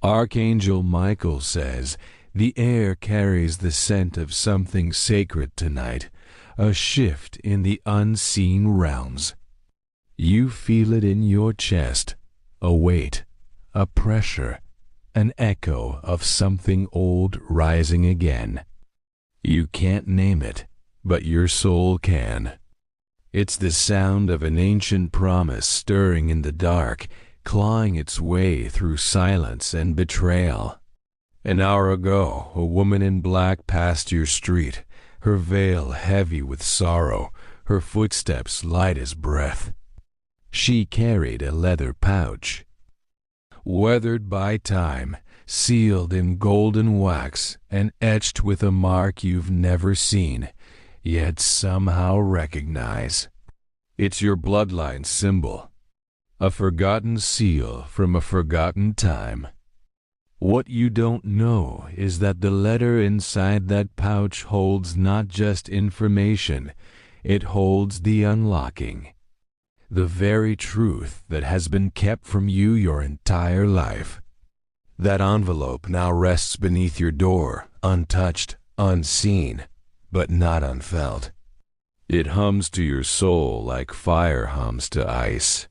Archangel Michael says, the air carries the scent of something sacred tonight, a shift in the unseen realms. You feel it in your chest, a weight, a pressure, an echo of something old rising again. You can't name it, but your soul can. It's the sound of an ancient promise stirring in the dark, clawing its way through silence and betrayal. An hour ago, a woman in black passed your street, her veil heavy with sorrow, her footsteps light as breath. She carried a leather pouch, weathered by time, sealed in golden wax and etched with a mark you've never seen, yet somehow recognize. It's your bloodline symbol, a forgotten seal from a forgotten time. What you don't know is that the letter inside that pouch holds not just information, it holds the unlocking. The very truth that has been kept from you your entire life. That envelope now rests beneath your door, untouched, unseen, but not unfelt. It hums to your soul like fire hums to ice.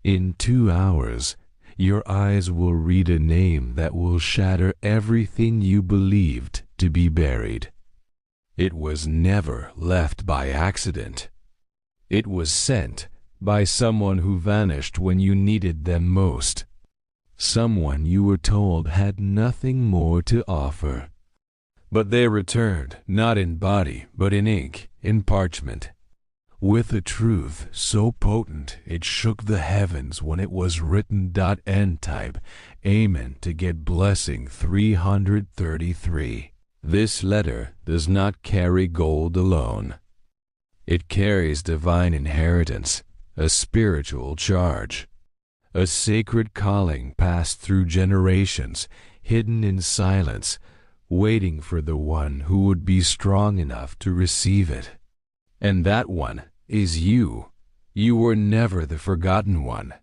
In 2 hours, your eyes will read a name that will shatter everything you believed to be buried. It was never left by accident. It was sent by someone who vanished when you needed them most. Someone you were told had nothing more to offer. But they returned, not in body, but in ink, in parchment, with a truth so potent it shook the heavens when it was written. End type, Amen to get blessing 333. This letter does not carry gold alone. It carries divine inheritance, a spiritual charge, a sacred calling passed through generations, hidden in silence, waiting for the one who would be strong enough to receive it. And that one is you. You were never the forgotten one.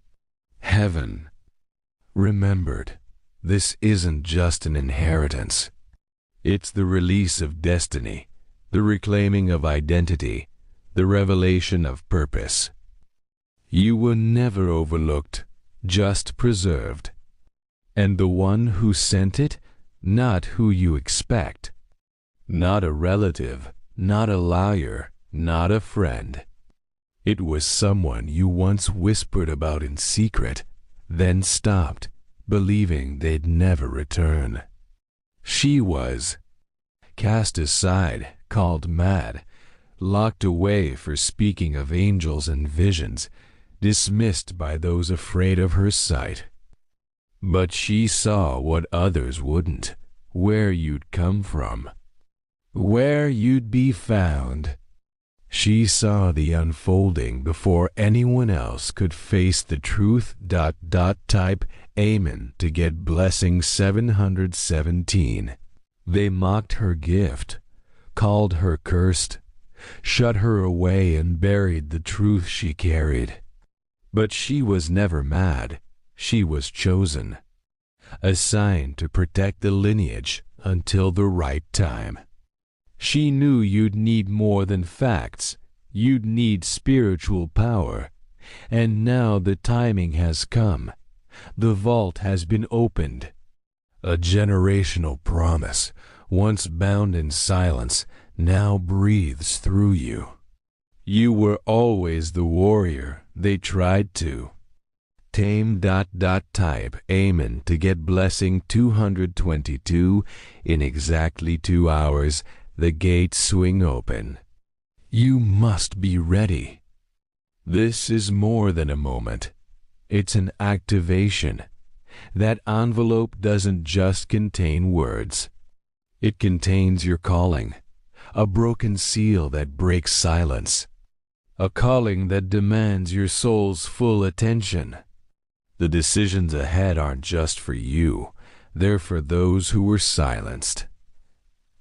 Heaven remembered. This isn't just an inheritance. It's the release of destiny, the reclaiming of identity, the revelation of purpose. You were never overlooked, just preserved. And the one who sent it, not who you expect. Not a relative, not a liar, not a friend. It was someone you once whispered about in secret, then stopped, believing they'd never return. She was cast aside, called mad, locked away for speaking of angels and visions, dismissed by those afraid of her sight. But she saw what others wouldn't, where you'd come from, where you'd be found. She saw the unfolding before anyone else could face the truth. Type Amen to get blessing 717. They mocked her gift, called her cursed, shut her away and buried the truth she carried. But she was never mad. She was chosen, assigned to protect the lineage until the right time. She knew you'd need more than facts. You'd need spiritual power. And now the timing has come. The vault has been opened. A generational promise, once bound in silence, now breathes through you. You were always the warrior they tried to tame. Type Amen to get blessing 222. In exactly 2 hours, the gates swing open. You must be ready. This is more than a moment. It's an activation. That envelope doesn't just contain words. It contains your calling, a broken seal that breaks silence, a calling that demands your soul's full attention. The decisions ahead aren't just for you. They're for those who were silenced.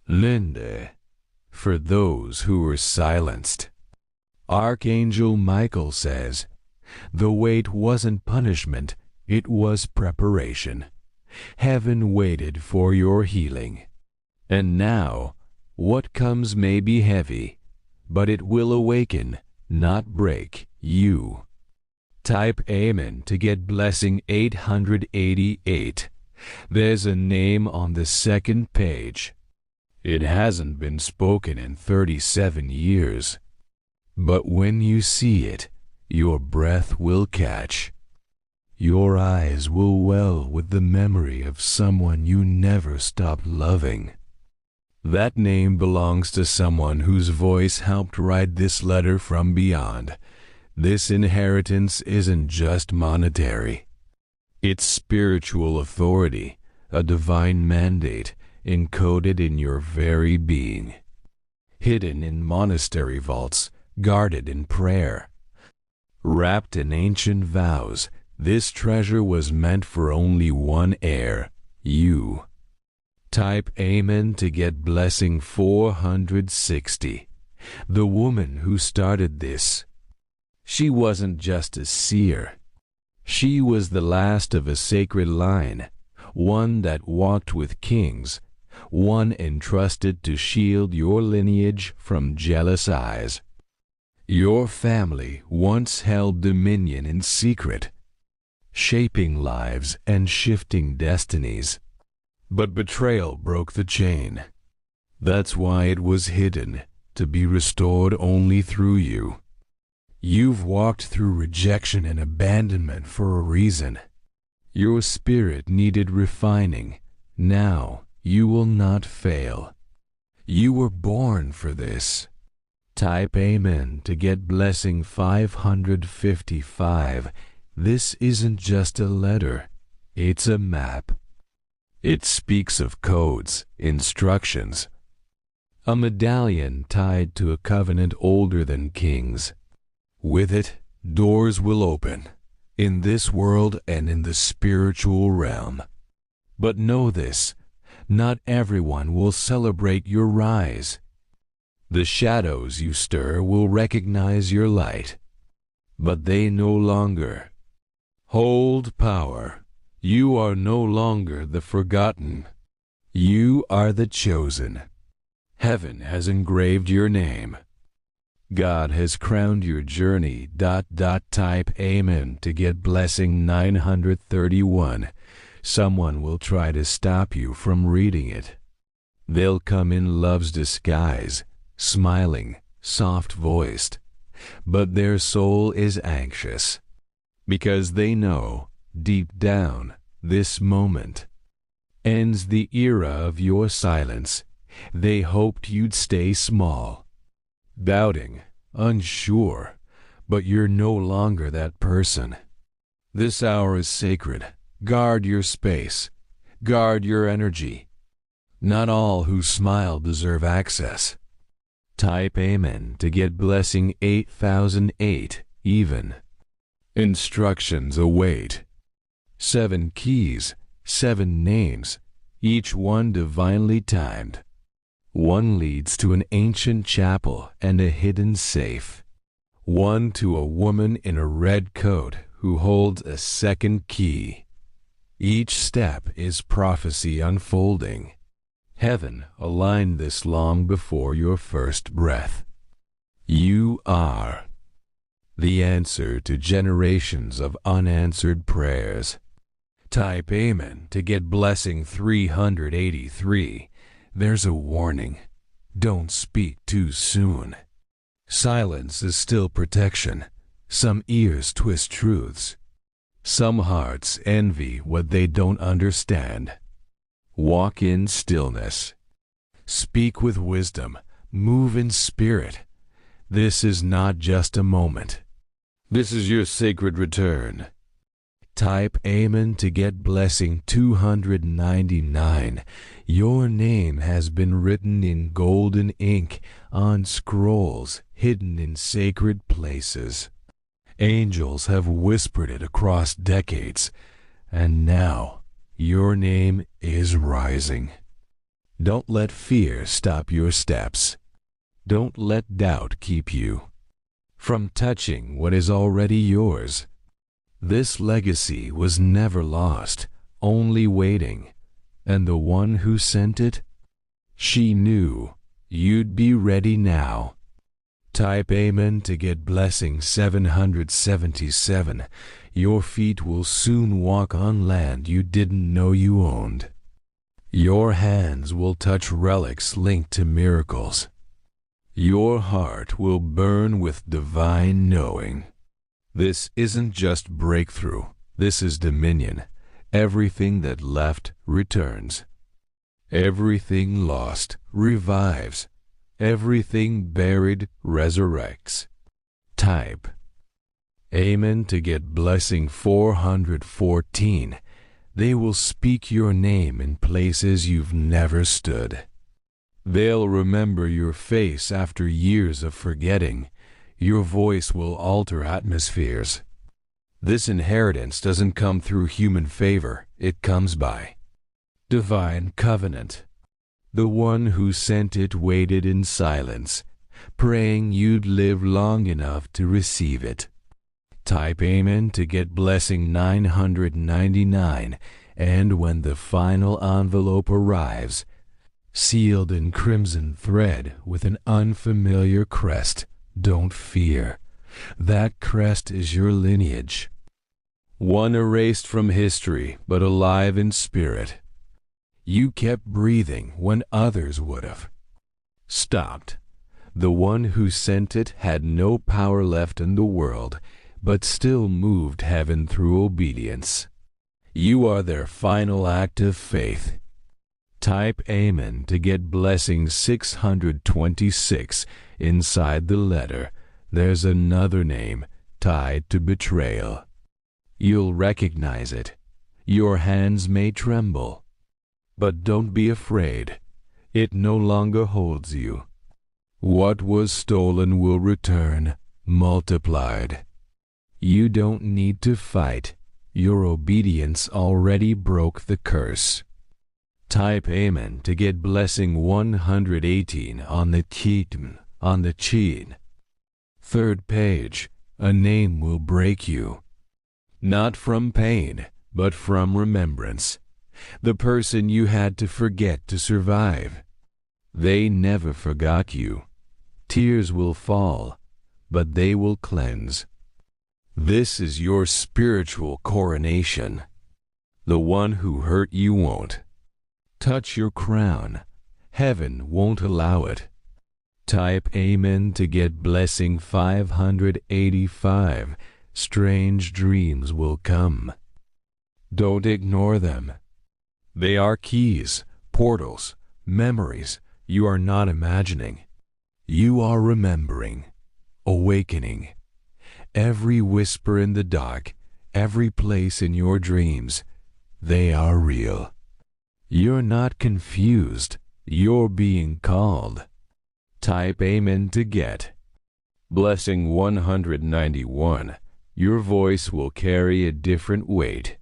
Linde, for those who were silenced. Archangel Michael says, the wait wasn't punishment, it was preparation. Heaven waited for your healing. And now, what comes may be heavy, but it will awaken, not break, you. Type Amen to get blessing 888. There's a name on the second page. It hasn't been spoken in 37 years. But when you see it, your breath will catch. Your eyes will well with the memory of someone you never stopped loving. That name belongs to someone whose voice helped write this letter from beyond. This inheritance isn't just monetary. It's spiritual authority, a divine mandate encoded in your very being. Hidden in monastery vaults, guarded in prayer. Wrapped in ancient vows, this treasure was meant for only one heir, you. Type Amen to get blessing 460. The woman who started this. She wasn't just a seer. She was the last of a sacred line, one that walked with kings, one entrusted to shield your lineage from jealous eyes. Your family once held dominion in secret, shaping lives and shifting destinies. But betrayal broke the chain. That's why it was hidden, to be restored only through you. You've walked through rejection and abandonment for a reason. Your spirit needed refining. Now you will not fail. You were born for this. Type Amen to get blessing 555. This isn't just a letter, it's a map. It speaks of codes, instructions. A medallion tied to a covenant older than kings. With it, doors will open, in this world and in the spiritual realm. But know this, not everyone will celebrate your rise. The shadows you stir will recognize your light, but they no longer. Hold power. You are no longer the forgotten. You are the chosen. Heaven has engraved your name. God has crowned your journey. Type Amen to get blessing 931. Someone will try to stop you from reading it. They'll come in love's disguise, smiling, soft-voiced, but their soul is anxious, because they know, deep down, this moment ends the era of your silence. They hoped you'd stay small, doubting, unsure, but you're no longer that person. This hour is sacred. Guard your space. Guard your energy. Not all who smile deserve access. Type Amen to get blessing 8008 even. Instructions await. 7 keys, 7 names, each one divinely timed. One leads to an ancient chapel and a hidden safe. One to a woman in a red coat who holds a second key. Each step is prophecy unfolding. Heaven aligned this long before your first breath. You are the answer to generations of unanswered prayers. Type Amen to get blessing 383. There's a warning. Don't speak too soon. Silence is still protection. Some ears twist truths. Some hearts envy what they don't understand. Walk in stillness. Speak with wisdom. Move in spirit. This is not just a moment. This is your sacred return. Type Amen to get blessing 299. Your name has been written in golden ink on scrolls hidden in sacred places. Angels have whispered it across decades, and now your name is rising. Don't let fear stop your steps. Don't let doubt keep you from touching what is already yours. This legacy was never lost, only waiting, and the one who sent it, she knew you'd be ready now. Type Amen to get blessing 777. Your feet will soon walk on land you didn't know you owned. Your hands will touch relics linked to miracles. Your heart will burn with divine knowing. This isn't just breakthrough. This is dominion. Everything that left returns. Everything lost revives. Everything buried resurrects. Type Amen to get blessing 414. They will speak your name in places you've never stood. They'll remember your face after years of forgetting. Your voice will alter atmospheres. This inheritance doesn't come through human favor. It comes by divine covenant. The one who sent it waited in silence, praying you'd live long enough to receive it. Type Amen to get blessing 999, and when the final envelope arrives, sealed in crimson thread with an unfamiliar crest, don't fear. That crest is your lineage. One erased from history, but alive in spirit. You kept breathing when others would have stopped. The one who sent it had no power left in the world, but still moved heaven through obedience. You are their final act of faith. Type Amen to get blessing 626. Inside the letter, there's another name tied to betrayal. You'll recognize it. Your hands may tremble. But don't be afraid. It no longer holds you. What was stolen will return, multiplied. You don't need to fight. Your obedience already broke the curse. Type Amen to get blessing 118 on the chin. Third page, a name will break you. Not from pain, but from remembrance. The person you had to forget to survive. They never forgot you. Tears will fall, but they will cleanse. This is your spiritual coronation. The one who hurt you won't touch your crown. Heaven won't allow it. Type Amen to get blessing 585. Strange dreams will come. Don't ignore them. They are keys, portals, memories you are not imagining. You are remembering, awakening. Every whisper in the dark, every place in your dreams, they are real. You're not confused. You're being called. Type Amen to get blessing 191. Your voice will carry a different weight.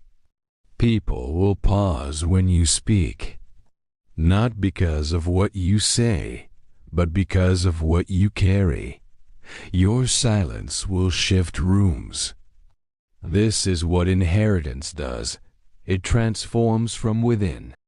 People will pause when you speak, not because of what you say, but because of what you carry. Your silence will shift rooms. This is what inheritance does. It transforms from within.